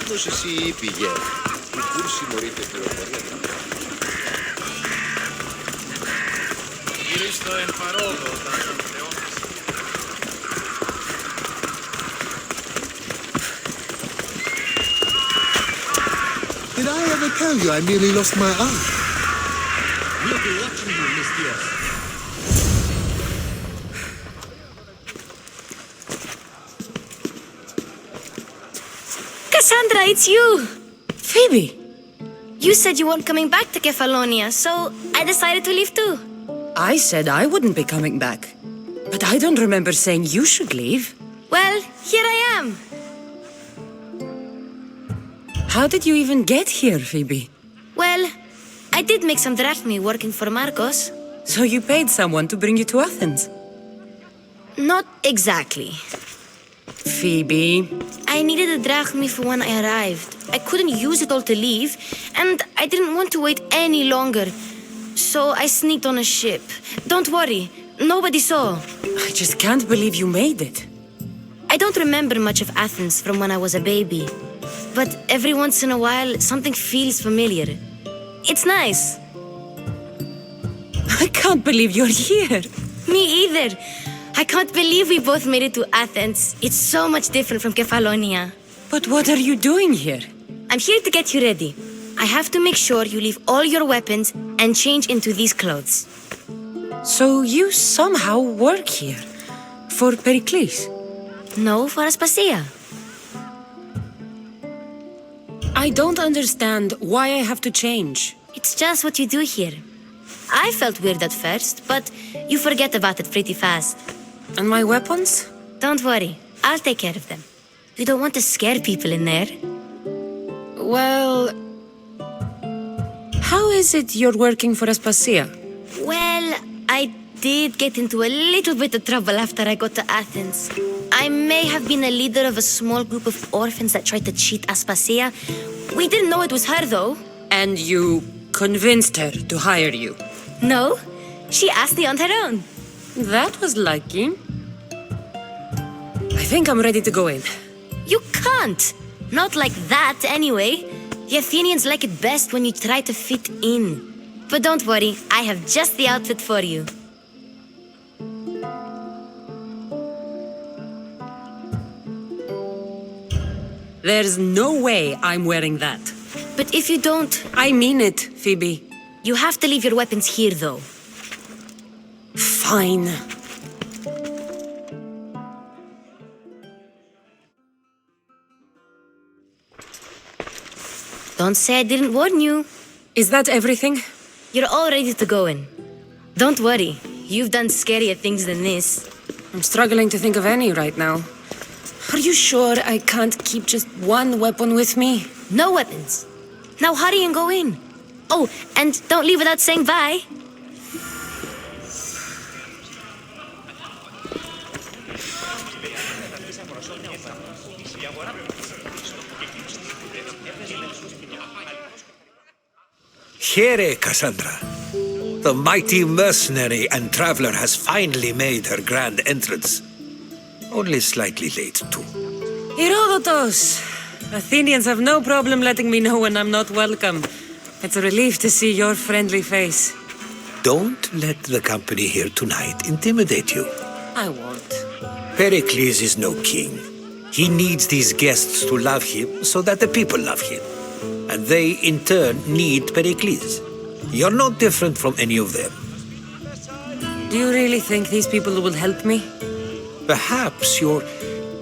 Πώς εσύ πήγε. Η κούρση μωρείται πληροφορία. Γυρίστο εν παρόδο όταν τον θεών. Did I ever tell you I nearly lost my eye? We'll be watching you, Miss Diaz. Cassandra, it's you! Phoebe! You said you weren't coming back to Kefalonia, so I decided to leave too. I said I wouldn't be coming back. But I don't remember saying you should leave. Well, here I am. How did you even get here, Phoebe? Well, I did make some drachmi working for Marcos. So you paid someone to bring you to Athens? Not exactly. Phoebe... I needed a drachmi for when I arrived. I couldn't use it all to leave, and I didn't want to wait any longer. So I sneaked on a ship. Don't worry, nobody saw. I just can't believe you made it. I don't remember much of Athens from when I was a baby. But every once in a while, something feels familiar. It's nice. I can't believe you're here. Me either. I can't believe we both made it to Athens. It's so much different from Kefalonia. But what are you doing here? I'm here to get you ready. I have to make sure you leave all your weapons and change into these clothes. So you somehow work here? For Pericles? No, for Aspasia. I don't understand why I have to change. It's just what you do here. I felt weird at first, but you forget about it pretty fast. And my weapons? Don't worry, I'll take care of them. You don't want to scare people in there. Well... How is it you're working for Aspasia? Well, I did get into a little bit of trouble after I got to Athens. I may have been a leader of a small group of orphans that tried to cheat Aspasia. We didn't know it was her, though. And you convinced her to hire you? No, she asked me on her own. That was lucky. I think I'm ready to go in. You can't. Not like that, anyway. The Athenians like it best when you try to fit in. But don't worry, I have just the outfit for you. There's no way I'm wearing that. But if you don't, I mean it, Phoebe. you have to leave your weapons here, though. Fine. Don't say I didn't warn you. Is that everything? You're all ready to go in. Don't worry, you've done scarier things than this. I'm struggling to think of any right now. Are you sure I can't keep just one weapon with me? No weapons. Now hurry and go in. Oh, and don't leave without saying bye. Here, Cassandra. The mighty mercenary and traveler has finally made her grand entrance. Only slightly late, too. Herodotos! Athenians have no problem letting me know when I'm not welcome. It's a relief to see your friendly face. Don't let the company here tonight intimidate you. I won't. Pericles is no king. He needs these guests to love him so that the people love him. And they, in turn, need Pericles. You're not different from any of them. Do you really think these people will help me? Perhaps your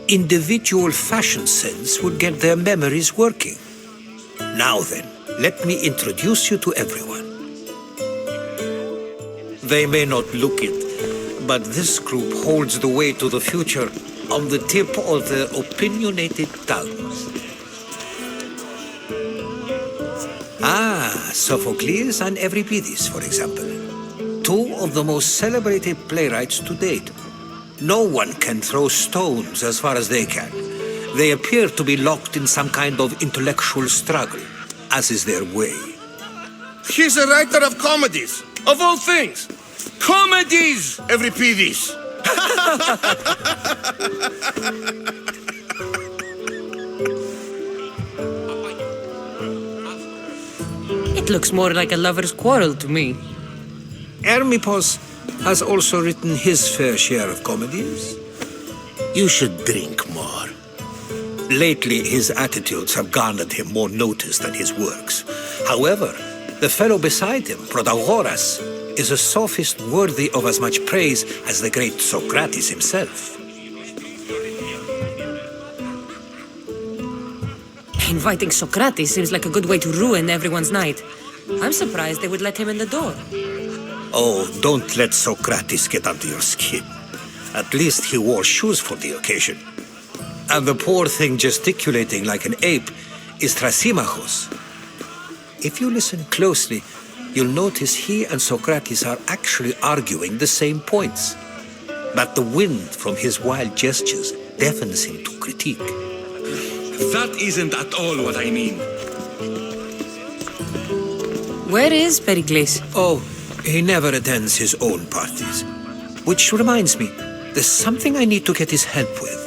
individual fashion sense would get their memories working. Now then, let me introduce you to everyone. They may not look it, but this group holds the way to the future on the tip of their opinionated tongues. Sophocles and Euripides, for example. Two of the most celebrated playwrights to date. No one can throw stones as far as they can. They appear to be locked in some kind of intellectual struggle, as is their way. He's a writer of comedies, of all things. Comedies, Euripides. It looks more like a lover's quarrel to me. Hermippos has also written his fair share of comedies. You should drink more. Lately, his attitudes have garnered him more notice than his works. However, the fellow beside him, Protagoras, is a sophist worthy of as much praise as the great Socrates himself. Inviting Socrates seems like a good way to ruin everyone's night. I'm surprised they would let him in the door. Oh, don't let Socrates get under your skin. At least he wore shoes for the occasion. And the poor thing gesticulating like an ape is Thrasymachos. If you listen closely, you'll notice he and Socrates are actually arguing the same points. But the wind from his wild gestures deafens him to critique. That isn't at all what I mean. Where is Pericles? Oh, he never attends his own parties. Which reminds me, there's something I need to get his help with.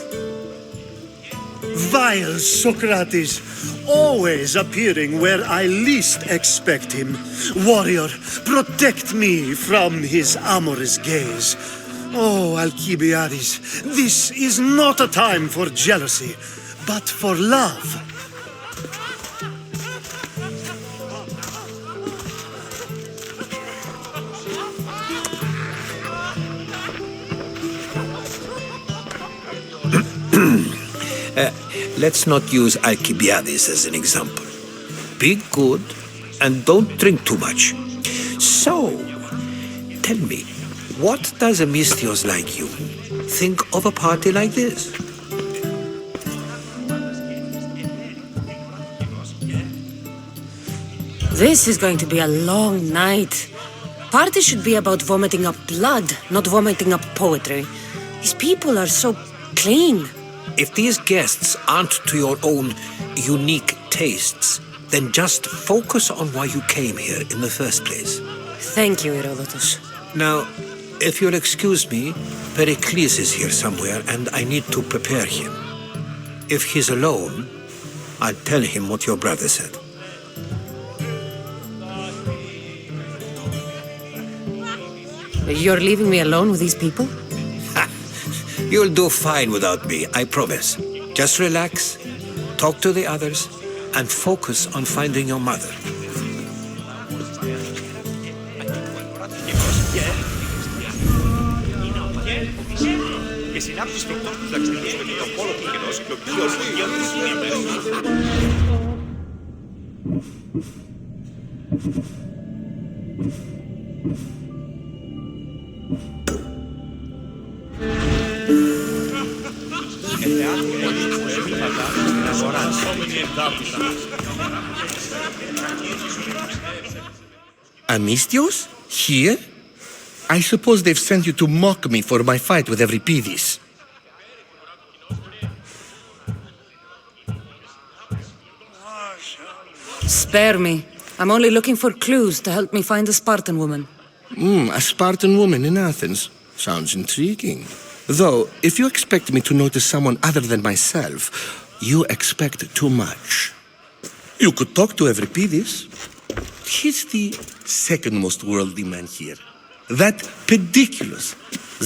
Vile Socrates, always appearing where I least expect him. Warrior, protect me from his amorous gaze. Oh, Alcibiades, this is not a time for jealousy, but for love. Let's not use Alcibiades as an example. Be good and don't drink too much. So, tell me, what does a Misthios like you think of a party like this? This is going to be a long night. Party should be about vomiting up blood, not vomiting up poetry. These people are so clean. If these guests aren't to your own unique tastes, then just focus on why you came here in the first place. Thank you, Herodotus. Now, if you'll excuse me, Pericles is here somewhere and I need to prepare him. If he's alone, I'll tell him what your brother said. You're leaving me alone with these people? You'll do fine without me, I promise. Just relax, talk to the others, and focus on finding your mother. Και συνάπτεις φρικτός τους ταξιδίους με τον πόλο του κενός και ο ποιος Amistios? Here? I suppose they've sent you to mock me for my fight with Euripides. Spare me. I'm only looking for clues to help me find a Spartan woman. A Spartan woman in Athens. Sounds intriguing. Though, if you expect me to notice someone other than myself, you expect too much. You could talk to Euripides. He's the second most worldly man here. That pediculous,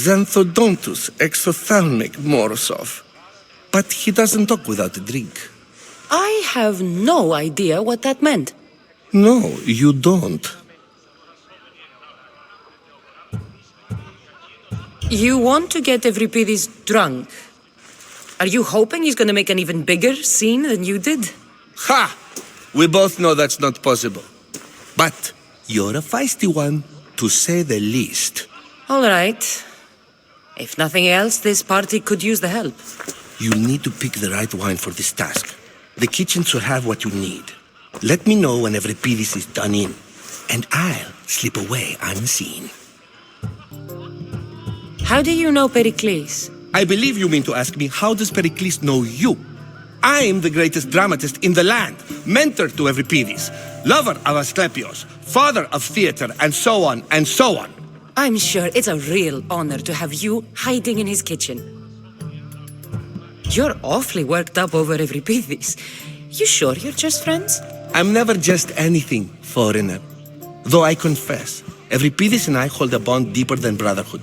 Xanthodontus exophthalmic Morosov. But he doesn't talk without a drink. I have no idea what that meant. No, you don't. You want to get Euripides drunk? Are you hoping he's gonna make an even bigger scene than you did? Ha! We both know that's not possible. But you're a feisty one, to say the least. All right. If nothing else, this party could use the help. You need to pick the right wine for this task. The kitchen should have what you need. Let me know when Euripides is done in, and I'll slip away unseen. How do you know Pericles? I believe you mean to ask me, how does Pericles know you? I'm the greatest dramatist in the land, mentor to Euripides, lover of Asclepios, father of theater, and so on and so on. I'm sure it's a real honor to have you hiding in his kitchen. You're awfully worked up over Euripides. You sure you're just friends? I'm never just anything, foreigner. Though I confess, Euripides and I hold a bond deeper than brotherhood.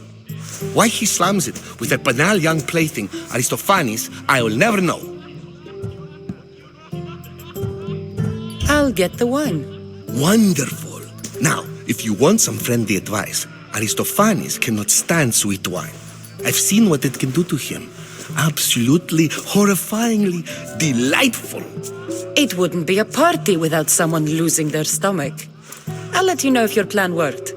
Why he slams it with a banal young plaything, Aristophanes, I will never know. I'll get the wine. Wonderful. Now, if you want some friendly advice, Aristophanes cannot stand sweet wine. I've seen what it can do to him. Absolutely, horrifyingly delightful. It wouldn't be a party without someone losing their stomach. I'll let you know if your plan worked.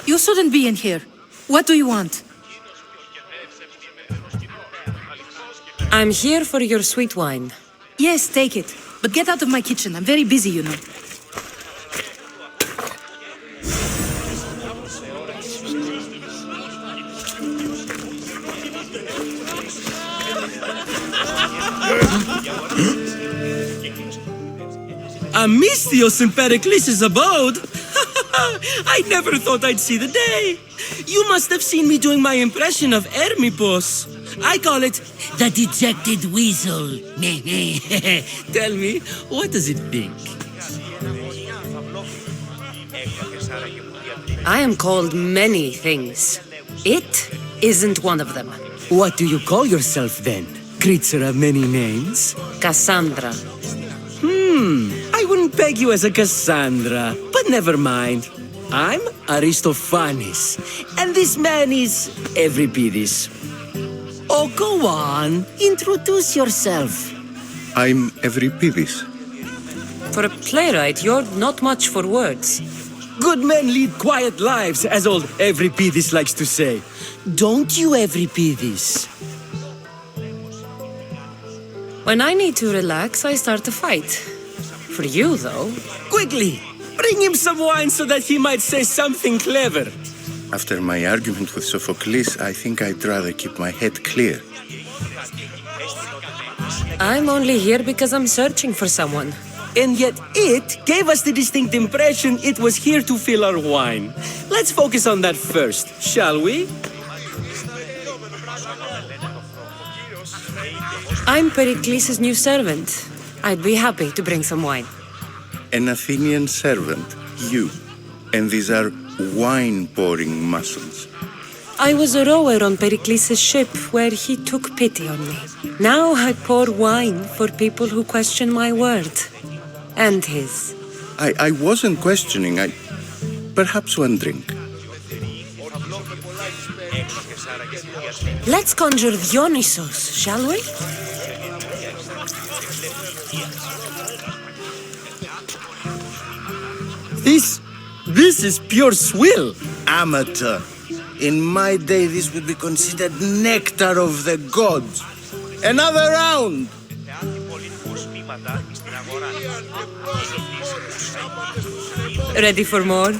You shouldn't be in here. What do you want? I'm here for your sweet wine. Yes, take it. But get out of my kitchen. I'm very busy, you know. Amistios in Pericles' abode? I never thought I'd see the day. You must have seen me doing my impression of Hermippos. I call it the dejected weasel. Tell me, what does it think? I am called many things. It isn't one of them. What do you call yourself then? Creature of many names? Cassandra. I wouldn't peg you as a Cassandra, but never mind. I'm Aristophanes, and this man is Euripides. Oh, go on. Introduce yourself. I'm Euripides. For a playwright, you're not much for words. Good men lead quiet lives, as old Euripides likes to say. Don't you, Euripides? When I need to relax, I start a fight. For you, though. Quickly, bring him some wine so that he might say something clever. After my argument with Sophocles, I think I'd rather keep my head clear. I'm only here because I'm searching for someone. And yet it gave us the distinct impression it was here to fill our wine. Let's focus on that first, shall we? I'm Pericles' new servant. I'd be happy to bring some wine. An Athenian servant, you. And these are wine-pouring muscles. I was a rower on Pericles' ship where he took pity on me. Now I pour wine for people who question my word. And his. I wasn't questioning, perhaps one drink. Let's conjure Dionysos, shall we? This is pure swill. Amateur. In my day, this would be considered nectar of the gods. Another round! Ready for more?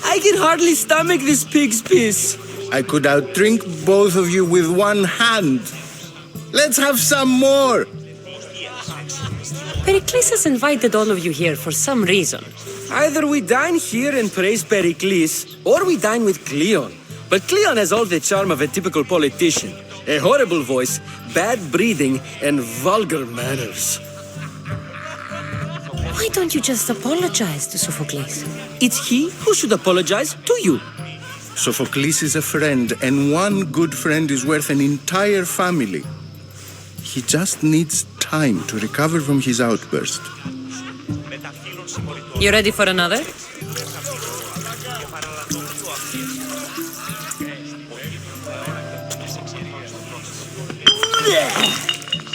I can hardly stomach this pig's piss. I could outdrink both of you with one hand. Let's have some more! Pericles has invited all of you here for some reason. Either we dine here and praise Pericles, or we dine with Cleon. But Cleon has all the charm of a typical politician. A horrible voice, bad breeding, and vulgar manners. Why don't you just apologize to Sophocles? It's he who should apologize to you. Sophocles is a friend, and one good friend is worth an entire family. He just needs time to recover from his outburst. You ready for another?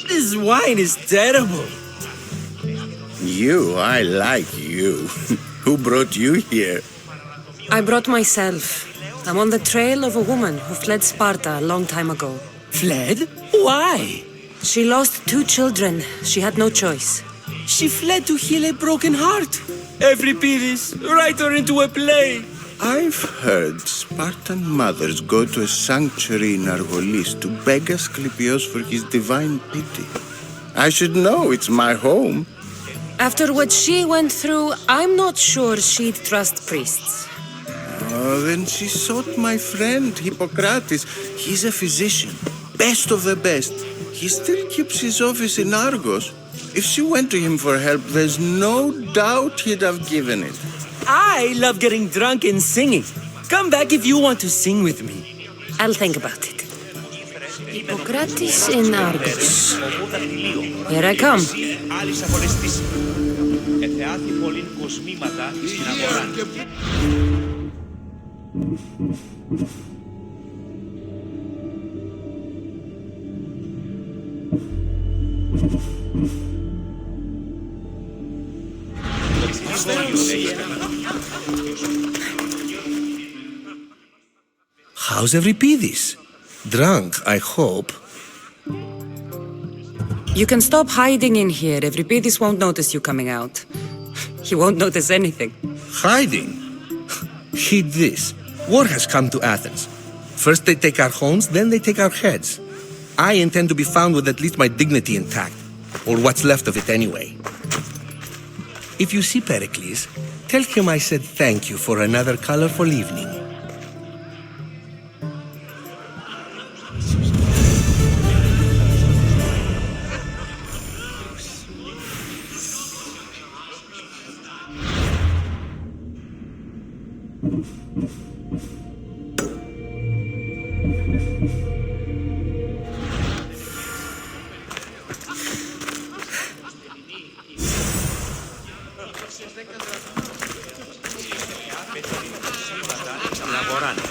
This wine is terrible. I like you. Who brought you here? I brought myself. I'm on the trail of a woman who fled Sparta a long time ago. Fled? Why? She lost 2 children. She had no choice. She fled to heal a broken heart. Euripides, write her into a play. I've heard Spartan mothers go to a sanctuary in Argolis to beg Asclepios for his divine pity. I should know, it's my home. After what she went through, I'm not sure she'd trust priests. Oh, then she sought my friend, Hippocrates. He's a physician, best of the best. He still keeps his office in Argos. If she went to him for help, there's no doubt he'd have given it. I love getting drunk and singing. Come back if you want to sing with me. I'll think about it. Hippocrates in Argos. Here I come. Άλλης αγορεστής. Εθεάθη πολλήν κοσμήματα στην αγορά. How's Euripides? Drunk, I hope. You can stop hiding in here. Euripides won't notice you coming out. He won't notice anything. Hiding? Heed this. War has come to Athens. First they take our homes, then they take our heads. I intend to be found with at least my dignity intact. Or what's left of it anyway. If you see Pericles, tell him I said thank you for another colorful evening.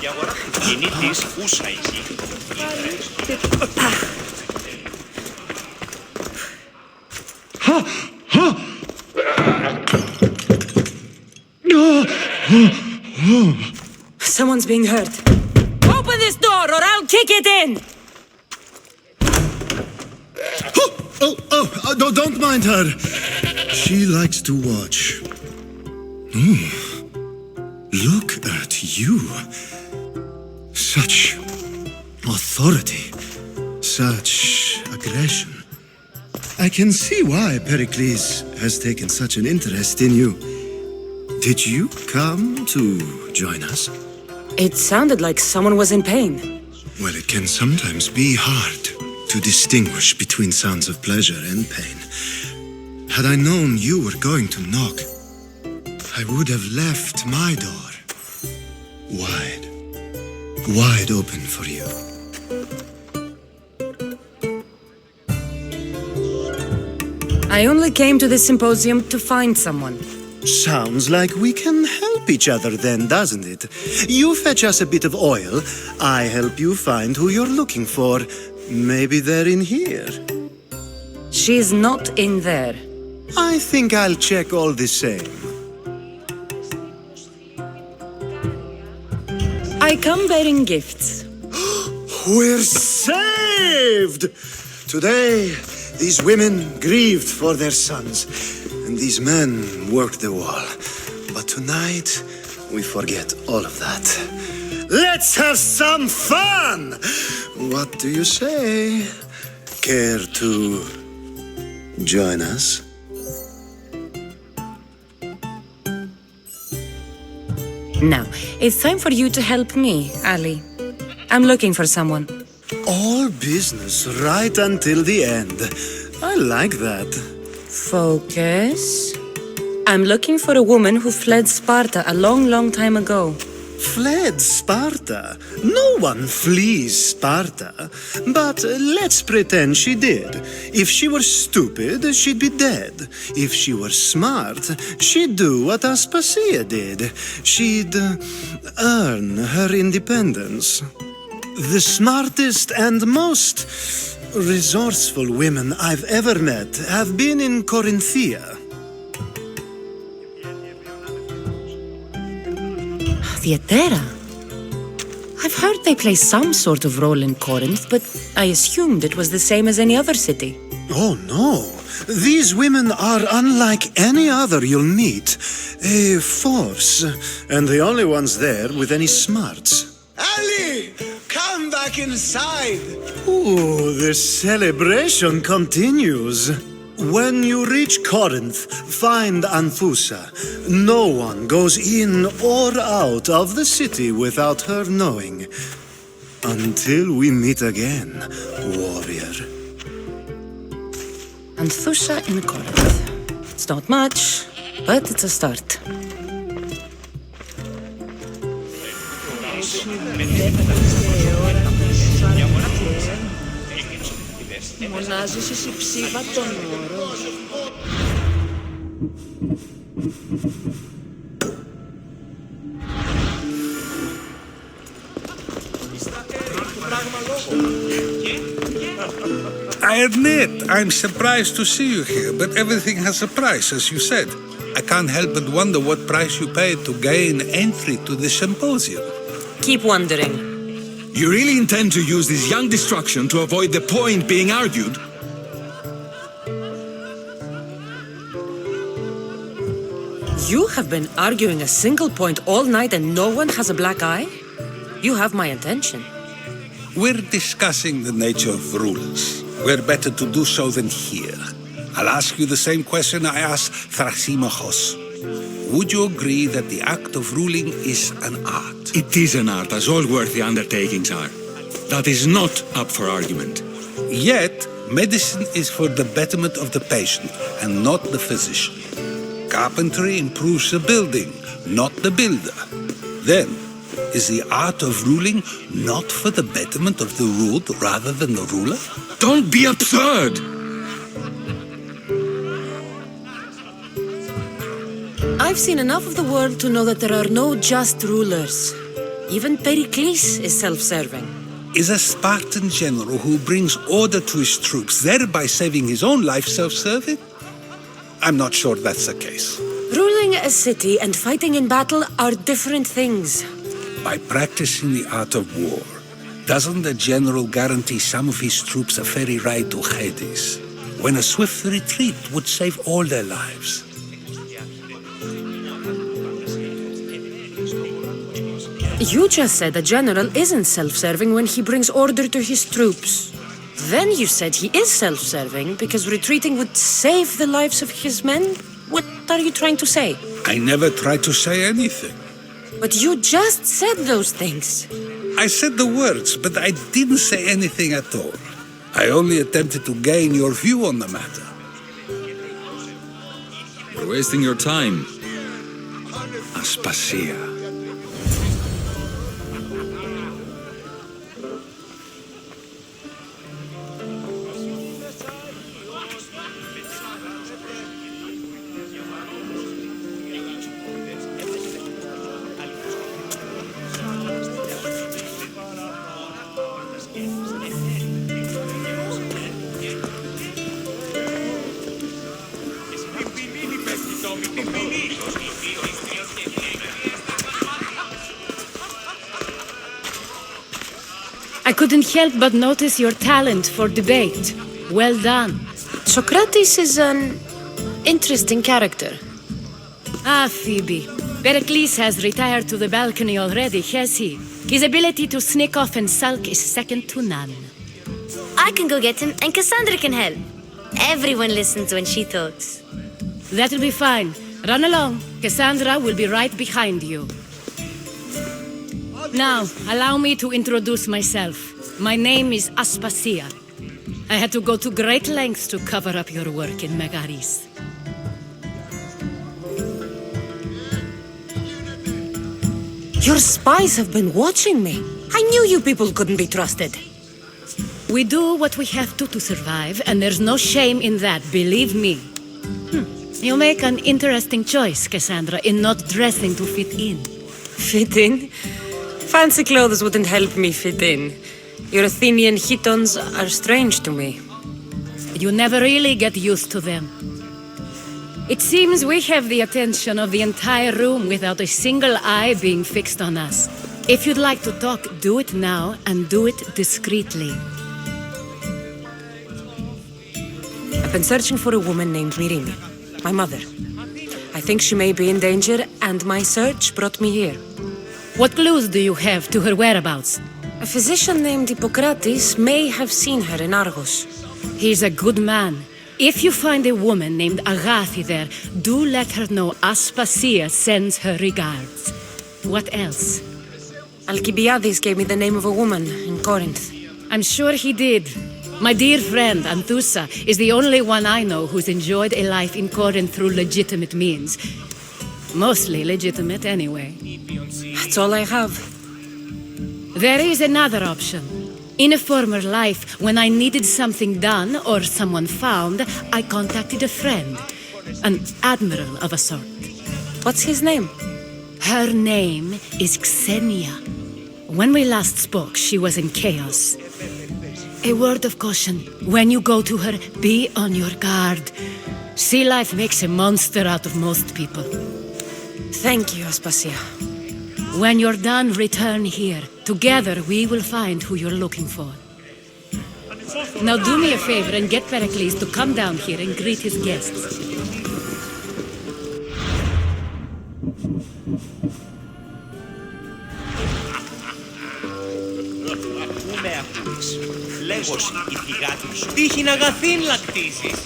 Η αγορά κοινή της ούσα εκεί. Someone's being hurt. Open this door or I'll kick it in! Don't mind her. She likes to watch. Look at you. Such authority. Such aggression. I can see why Pericles has taken such an interest in you. Did you come to join us? It sounded like someone was in pain. Well, it can sometimes be hard to distinguish between sounds of pleasure and pain. Had I known you were going to knock, I would have left my door wide open for you. I only came to this symposium to find someone. Sounds like we can help each other then, doesn't it? You fetch us a bit of oil, I help you find who you're looking for. Maybe they're in here. She's not in there. I think I'll check all the same. I come bearing gifts. We're saved! Today, these women grieved for their sons, and these men worked the wall. But tonight, we forget all of that. Let's have some fun! What do you say? Care to join us? Now, it's time for you to help me, Ali. I'm looking for someone. All business right until the end. I like that. Focus. I'm looking for a woman who fled Sparta a long, long time ago. Fled Sparta? No one flees Sparta. But let's pretend she did. If she were stupid, she'd be dead. If she were smart, she'd do what Aspasia did. She'd earn her independence. The smartest and most resourceful women I've ever met have been in Corinthia. Theatera? I've heard they play some sort of role in Corinth, but I assumed it was the same as any other city. Oh, no. These women are unlike any other you'll meet. A force, and the only ones there with any smarts. Ali! Come back inside! Ooh, the celebration continues. When you reach Corinth, find Anfusa. No one goes in or out of the city without her knowing. Until we meet again, warrior. Anfusa in Corinth. It's not much, but it's a start. Μονάζεσαι σε ψήβα τον όρο. I admit, I'm surprised to see you here, but everything has a price, as you said. I can't help but wonder what price you paid to gain entry to the symposium. Keep wondering. You really intend to use this young destruction to avoid the point being argued? You have been arguing a single point all night and no one has a black eye? You have my attention. We're discussing the nature of rulers. We're better to do so than here. I'll ask you the same question I asked Thrasymachos. Would you agree that the act of ruling is an art? It is an art, as all worthy undertakings are. That is not up for argument. Yet, medicine is for the betterment of the patient and not the physician. Carpentry improves the building, not the builder. Then, is the art of ruling not for the betterment of the ruled rather than the ruler? Don't be absurd! I've seen enough of the world to know that there are no just rulers. Even Pericles is self-serving. Is a Spartan general who brings order to his troops, thereby saving his own life, self-serving? I'm not sure that's the case. Ruling a city and fighting in battle are different things. By practicing the art of war, doesn't the general guarantee some of his troops a ferry ride to Hades, when a swift retreat would save all their lives? You just said a general isn't self-serving when he brings order to his troops. Then you said he is self-serving because retreating would save the lives of his men? What are you trying to say? I never tried to say anything. But you just said those things. I said the words, but I didn't say anything at all. I only attempted to gain your view on the matter. You're wasting your time. Aspasia. I couldn't help but notice your talent for debate. Well done. Socrates is an interesting character. Ah, Phoebe. Pericles has retired to the balcony already, has he? His ability to sneak off and sulk is second to none. I can go get him, and Cassandra can help. Everyone listens when she talks. That'll be fine. Run along. Cassandra will be right behind you. Now, allow me to introduce myself. My name is Aspasia. I had to go to great lengths to cover up your work in Megaris. Your spies have been watching me. I knew you people couldn't be trusted. We do what we have to survive, and there's no shame in that, believe me. You make an interesting choice, Cassandra, in not dressing to fit in. Fit in? Fancy clothes wouldn't help me fit in. Your Athenian chitons are strange to me. You never really get used to them. It seems we have the attention of the entire room without a single eye being fixed on us. If you'd like to talk, do it now, and do it discreetly. I've been searching for a woman named Myrine, my mother. I think she may be in danger, and my search brought me here. What clues do you have to her whereabouts? A physician named Hippocrates may have seen her in Argos. He's a good man. If you find a woman named Agathi there, do let her know Aspasia sends her regards. What else? Alcibiades gave me the name of a woman in Corinth. I'm sure he did. My dear friend, Anthusa, is the only one I know who's enjoyed a life in Corinth through legitimate means. Mostly legitimate, anyway. That's all I have. There is another option. In a former life, when I needed something done or someone found, I contacted a friend. An admiral of a sort. What's his name? Her name is Xenia. When we last spoke, she was in chaos. A word of caution. When you go to her, be on your guard. Sea life makes a monster out of most people. Thank you, Aspasia. When you're done, return here. Together, we will find who you're looking for. Now do me a favor and get Pericles to come down here and greet his guests. Πού με ακούεις? Λέγος η θυγάτη σου. Τύχην αγαθήν λακτίζεις.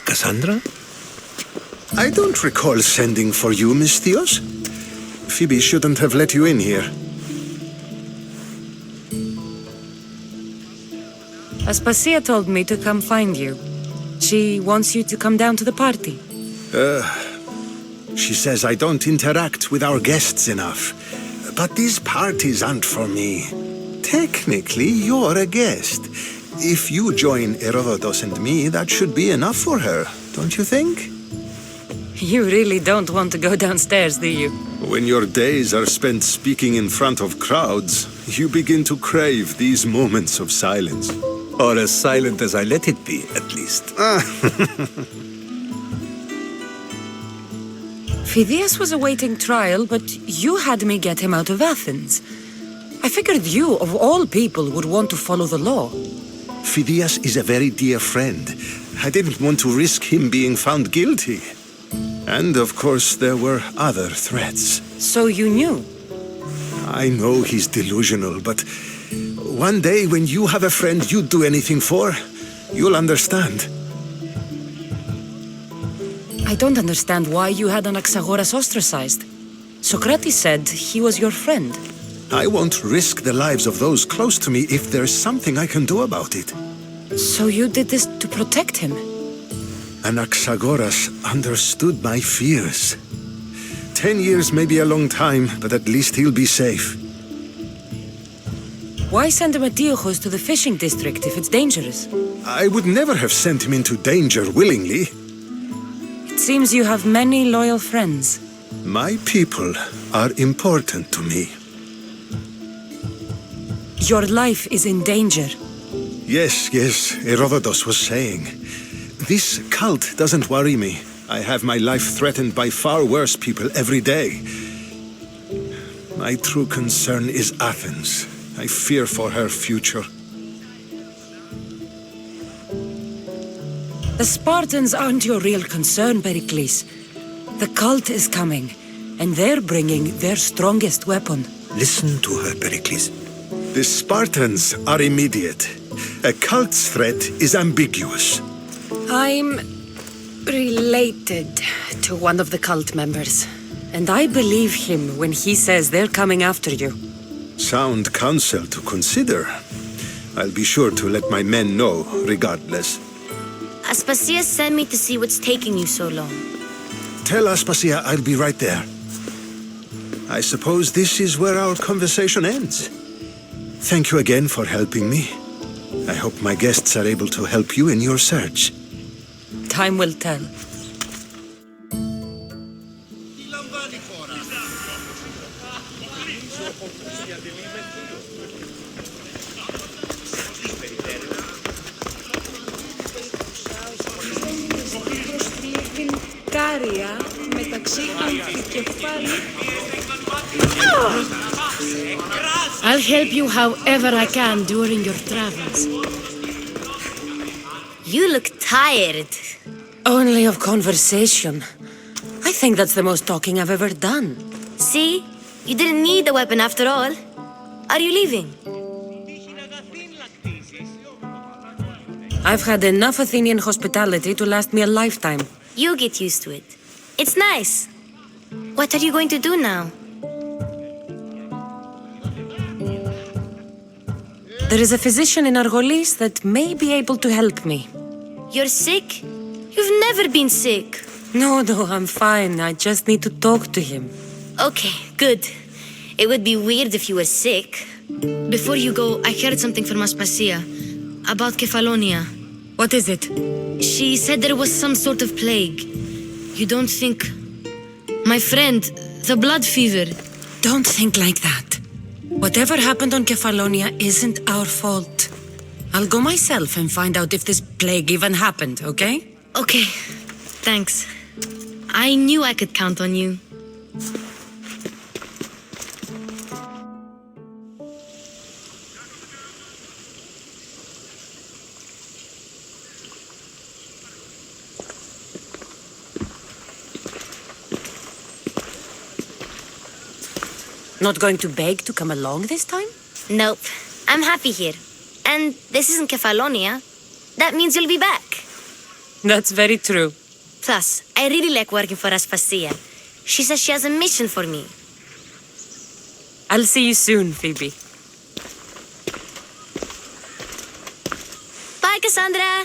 Cassandra? I don't recall sending for you, Miss Theos. Phoebe shouldn't have let you in here. Aspasia told me to come find you. She wants you to come down to the party. She says I don't interact with our guests enough. But these parties aren't for me. Technically, you're a guest. If you join Herodotus and me, that should be enough for her, don't you think? You really don't want to go downstairs, do you? When your days are spent speaking in front of crowds, you begin to crave these moments of silence. Or as silent as I let it be, at least. Phidias was awaiting trial, but you had me get him out of Athens. I figured you, of all people, would want to follow the law. Phidias is a very dear friend. I didn't want to risk him being found guilty. And of course, there were other threats. So you knew? I know he's delusional, but one day when you have a friend you'd do anything for, you'll understand. I don't understand why you had Anaxagoras ostracized. Socrates said he was your friend. I won't risk the lives of those close to me if there's something I can do about it. So you did this to protect him? Anaxagoras understood my fears. 10 years may be a long time, but at least he'll be safe. Why send Antiochos to the fishing district if it's dangerous? I would never have sent him into danger willingly. It seems you have many loyal friends. My people are important to me. Your life is in danger. Yes, Herodotus was saying. This cult doesn't worry me. I have my life threatened by far worse people every day. My true concern is Athens. I fear for her future. The Spartans aren't your real concern, Pericles. The cult is coming, and they're bringing their strongest weapon. Listen to her, Pericles. The Spartans are immediate. A cult's threat is ambiguous. I'm related to one of the cult members, and I believe him when he says they're coming after you. Sound counsel to consider. I'll be sure to let my men know, regardless. Aspasia sent me to see what's taking you so long. Tell Aspasia I'll be right there. I suppose this is where our conversation ends. Thank you again for helping me. I hope my guests are able to help you in your search. Time will tell. I'll help you however I can during your travels. You look tired. Only of conversation. I think that's the most talking I've ever done. See? You didn't need the weapon after all. Are you leaving? I've had enough Athenian hospitality to last me a lifetime. You get used to it. It's nice. What are you going to do now? There is a physician in Argolis that may be able to help me. You're sick? You've never been sick. No, I'm fine. I just need to talk to him. Okay, good. It would be weird if you were sick. Before you go, I heard something from Aspasia about Kefalonia. What is it? She said there was some sort of plague. You don't think... My friend, the blood fever. Don't think like that. Whatever happened on Kefalonia isn't our fault. I'll go myself and find out if this plague even happened, okay? Okay, thanks. I knew I could count on you. Not going to beg to come along this time? Nope. I'm happy here. And this isn't Kefalonia. That means you'll be back. That's very true. Plus, I really like working for Aspasia. She says she has a mission for me. I'll see you soon, Phoebe. Bye, Cassandra!